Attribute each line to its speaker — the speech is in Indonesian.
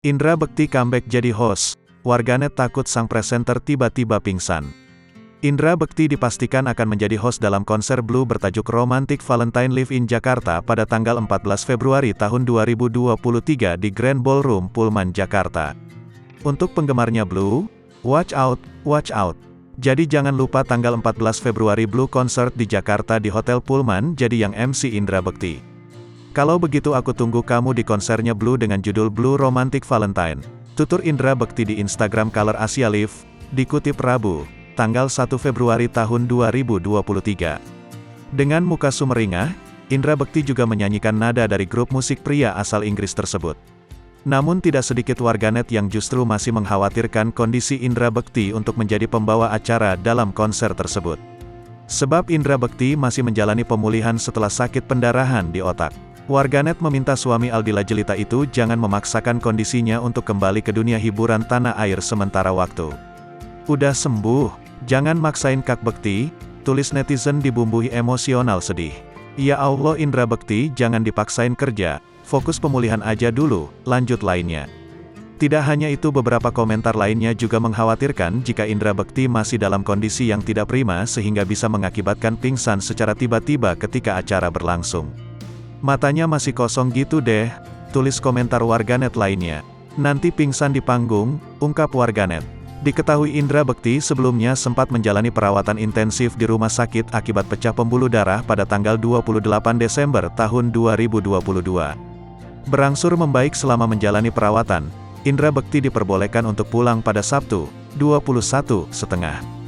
Speaker 1: Indra Bekti comeback jadi host, warganet takut sang presenter tiba-tiba pingsan. Indra Bekti dipastikan akan menjadi host dalam konser Blue bertajuk Romantic Valentine Live in Jakarta pada tanggal 14 Februari tahun 2023 di Grand Ballroom Pullman, Jakarta. Untuk penggemarnya Blue, watch out, watch out. Jadi jangan lupa tanggal 14 Februari Blue Concert di Jakarta di Hotel Pullman, jadi yang MC Indra Bekti. Kalau begitu aku tunggu kamu di konsernya Blue dengan judul Blue Romantic Valentine. Tutur Indra Bekti di Instagram Color Asia Live, dikutip Rabu, tanggal 1 Februari tahun 2023. Dengan muka sumringah, Indra Bekti juga menyanyikan nada dari grup musik pria asal Inggris tersebut. Namun tidak sedikit warganet yang justru masih mengkhawatirkan kondisi Indra Bekti untuk menjadi pembawa acara dalam konser tersebut. Sebab Indra Bekti masih menjalani pemulihan setelah sakit pendarahan di otak. Warganet meminta suami Aldila Jelita itu jangan memaksakan kondisinya untuk kembali ke dunia hiburan tanah air sementara waktu. Udah sembuh, jangan maksain Kak Bekti, tulis netizen dibumbui emosional sedih. Ya Allah Indra Bekti jangan dipaksain kerja, fokus pemulihan aja dulu, lanjut lainnya. Tidak hanya itu, beberapa komentar lainnya juga mengkhawatirkan jika Indra Bekti masih dalam kondisi yang tidak prima sehingga bisa mengakibatkan pingsan secara tiba-tiba ketika acara berlangsung. Matanya masih kosong gitu deh, tulis komentar warganet lainnya. Nanti pingsan di panggung, ungkap warganet. Diketahui Indra Bekti sebelumnya sempat menjalani perawatan intensif di rumah sakit akibat pecah pembuluh darah pada tanggal 28 Desember tahun 2022. Berangsur membaik selama menjalani perawatan, Indra Bekti diperbolehkan untuk pulang pada Sabtu, 21.30